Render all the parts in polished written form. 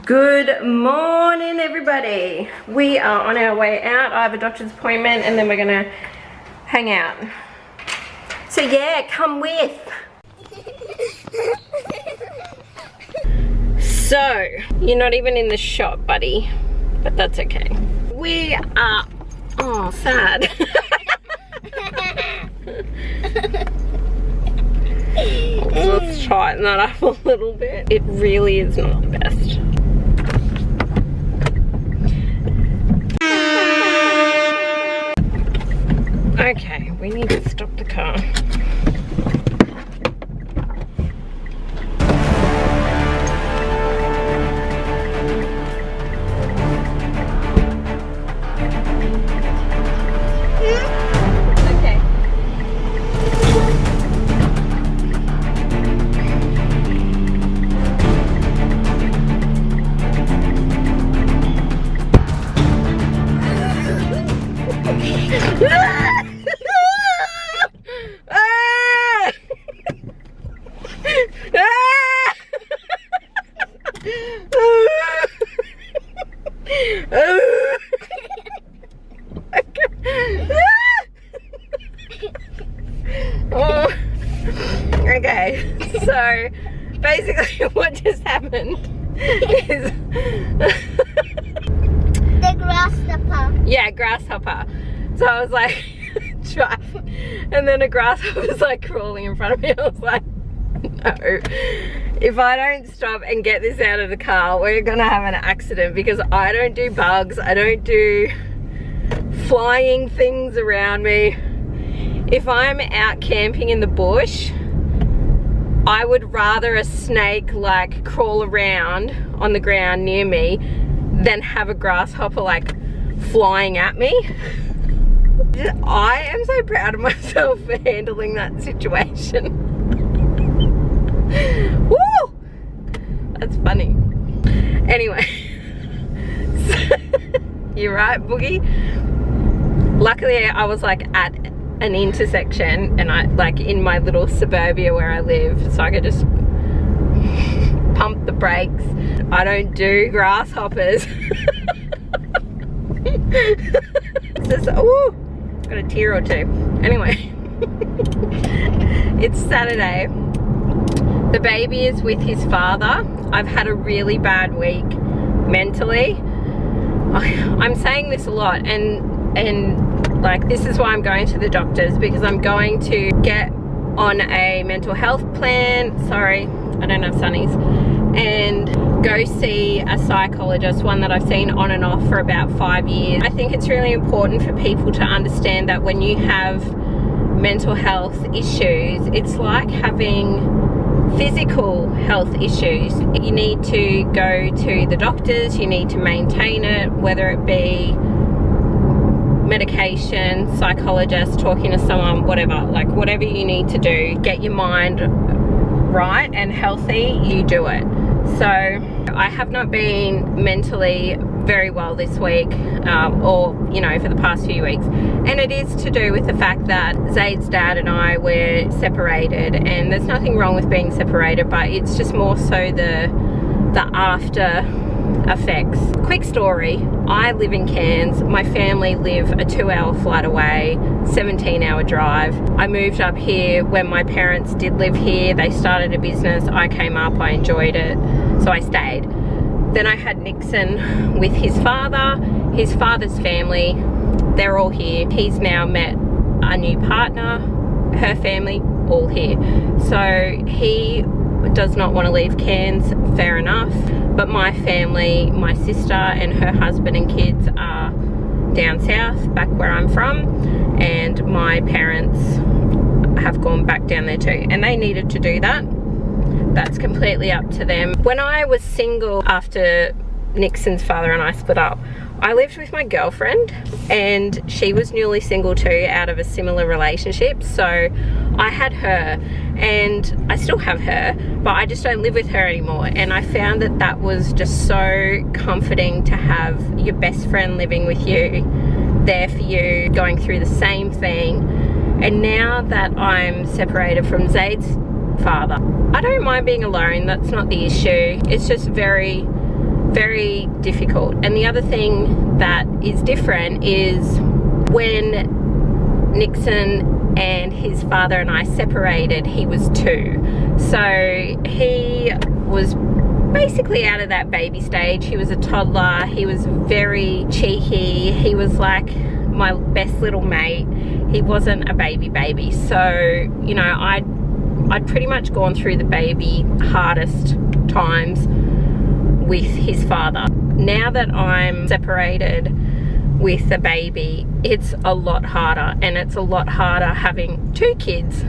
Good morning, everybody. We are on our way out. I have a doctor's appointment and then we're gonna hang out. So yeah, come with. So, you're not even in the shop, buddy, but that's okay. We are, oh, sad. Let's tighten that up a little bit. It really is not the best. Okay, we need to stop the car. Okay. Okay, so basically what just happened is the grasshopper. Yeah, grasshopper. So I was like driving and then a grasshopper was like crawling in front of me. I was like, no, if I don't stop and get this out of the car, we're gonna have an accident, because I don't do bugs, I don't do flying things around me. If I'm out camping in the bush, I would rather a snake like crawl around on the ground near me than have a grasshopper like flying at me. I am so proud of myself for handling that situation. Woo! That's funny. Anyway, you're right, Boogie. Luckily I was like at an intersection and I like in my little suburbia where I live, so I could just pump the brakes. I don't do grasshoppers. Ooh, got a tear or two. Anyway, it's Saturday. The baby is with his father. I've had a really bad week mentally. I'm saying this a lot, and like this is why I'm going to the doctors, because I'm going to get on a mental health plan. Sorry, I don't have sunnies. And go see a psychologist, one that I've seen on and off for about 5 years. I think it's really important for people to understand that when you have mental health issues, it's like having physical health issues. You need to go to the doctors, you need to maintain it, whether it be medication, psychologist, talking to someone, whatever, like whatever you need to do, get your mind right and healthy, you do it. So I have not been mentally very well this week, or you know, for the past few weeks, and it is to do with the fact that Zaid's dad and I were separated, and there's nothing wrong with being separated, but it's just more so the after effects. Quick story, I live in Cairns, my family live a 2-hour flight away, 17-hour drive. I moved up here when my parents did live here. They started a business, I came up, I enjoyed it, so I stayed. Then I had Nixon with his father's family, they're all here. He's now met a new partner, her family, all here. So he does not want to leave Cairns, fair enough. But my family, my sister and her husband and kids are down south, back where I'm from, and my parents have gone back down there too, and they needed to do that. That's completely up to them. When I was single after Nixon's father and I split up, I lived with my girlfriend, and she was newly single too, out of a similar relationship. So I had her, and I still have her, but I just don't live with her anymore. And I found that that was just so comforting to have your best friend living with you, there for you, going through the same thing. And now that I'm separated from Zaid's father, I don't mind being alone, that's not the issue. It's just very very difficult. And the other thing that is different is when Nixon and his father and I separated, he was 2. So he was basically out of that baby stage. He was a toddler. He was very cheeky. He was like my best little mate. He wasn't a baby. So, you know, I'd pretty much gone through the baby hardest times with his father. Now that I'm separated with the baby, it's a lot harder, and it's a lot harder having 2 kids,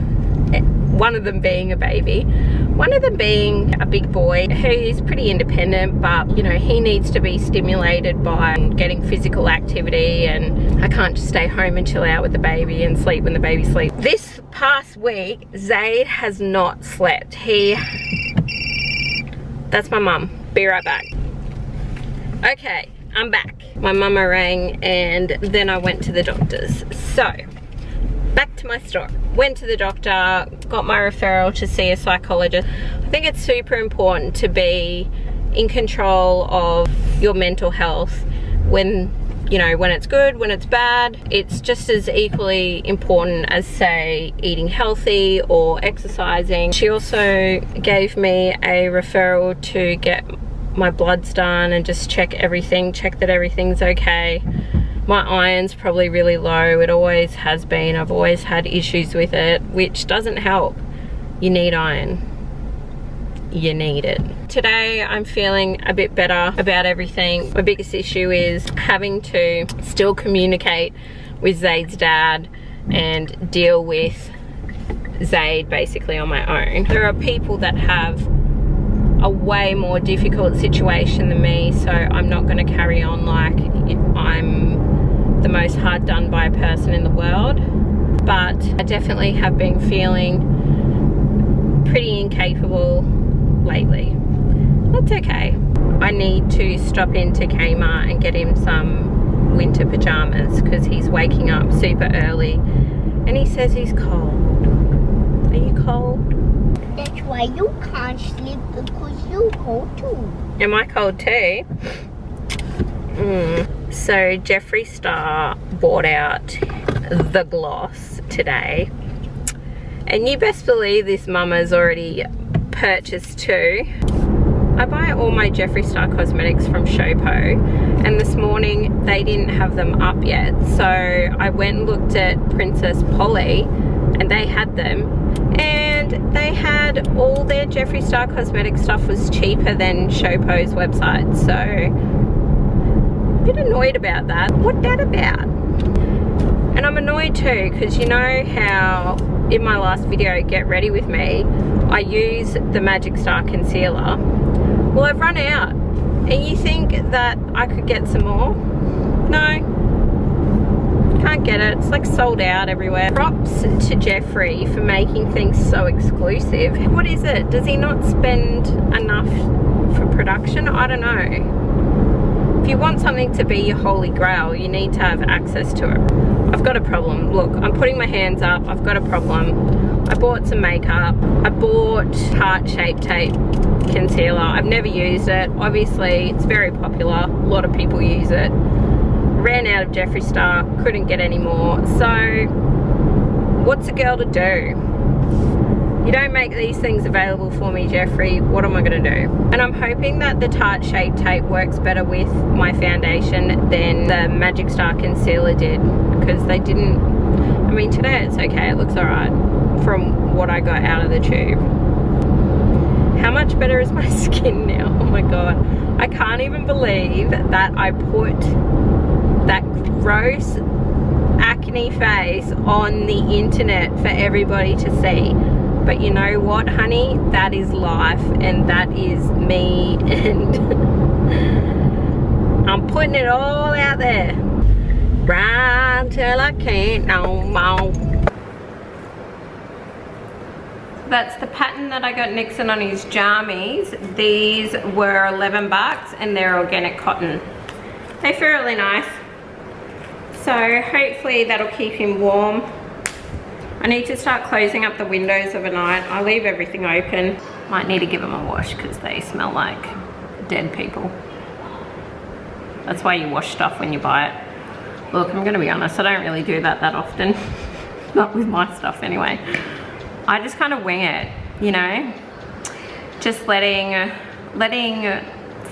one of them being a baby, one of them being a big boy who's pretty independent, but you know, he needs to be stimulated by getting physical activity, and I can't just stay home and chill out with the baby and sleep when the baby sleeps. This past week, Zaid has not slept. That's my mum. Be right back. Okay, I'm back. My mama rang and then I went to the doctor's. So, back to my story. Went to the doctor, got my referral to see a psychologist. I think it's super important to be in control of your mental health when, you know, when it's good, when it's bad. It's just as equally important as, say, eating healthy or exercising. She also gave me a referral to get my bloods done and just check that everything's okay. My iron's probably really low. It always has been. I've always had issues with it, which doesn't help. You need iron. You need it. Today I'm feeling a bit better about everything. My biggest issue is having to still communicate with Zaid's dad and deal with Zaid basically on my own. There are people that have a way more difficult situation than me, so I'm not going to carry on like I'm the most hard done by person in the world. But I definitely have been feeling pretty incapable lately. That's okay. I need to stop into Kmart and get him some winter pajamas because he's waking up super early and he says he's cold. Are you cold? That's why you can't sleep, because you're cold too. Am I cold too? So Jeffree Star bought out the gloss today. And you best believe this mama's already purchased 2. I buy all my Jeffree Star cosmetics from Showpo, and this morning they didn't have them up yet. So I went and looked at Princess Polly and they had them. And they had all their Jeffree Star cosmetic stuff was cheaper than Showpo's website. So, a bit annoyed about that. What's that about? And I'm annoyed too, because you know how in my last video, Get Ready With Me, I use the Magic Star Concealer. Well, I've run out. And you think that I could get some more? No. Can't get it. It's like sold out everywhere. Props to Jeffree for making things so exclusive. What is it? Does he not spend enough for production? I don't know. If you want something to be your holy grail, you need to have access to it. I've got a problem. Look, I'm putting my hands up. I've got a problem. I bought some makeup. I bought Tarte Shape Tape concealer. I've never used it. Obviously, it's very popular. A lot of people use it. Ran out of Jeffree Star, couldn't get any more. So what's a girl to do? You don't make these things available for me, Jeffree. What am I gonna do? And I'm hoping that the Tarte Shape Tape works better with my foundation than the Magic Star concealer did, because they didn't. I mean, today it's okay, it looks alright from what I got out of the tube. How much better is my skin now? Oh my god, I can't even believe that I put that gross acne face on the internet for everybody to see. But you know what, honey? That is life, and that is me, and I'm putting it all out there. Right till I can't no more. That's the pattern that I got Nixon on his jammies. These were 11 bucks and they're organic cotton. They feel really nice. So hopefully that'll keep him warm. I need to start closing up the windows overnight. I leave everything open. Might need to give them a wash because they smell like dead people. That's why you wash stuff when you buy it. Look, I'm gonna be honest, I don't really do that often. Not with my stuff anyway. I just kind of wing it, you know? Just letting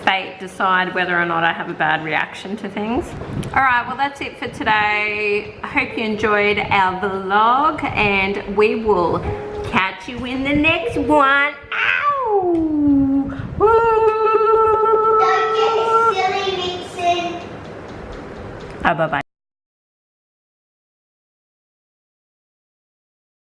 fate decide whether or not I have a bad reaction to things. All right, well that's it for today. I hope you enjoyed our vlog and we will catch you in the next one. Ow! Don't get silly, Vixen. Bye-bye.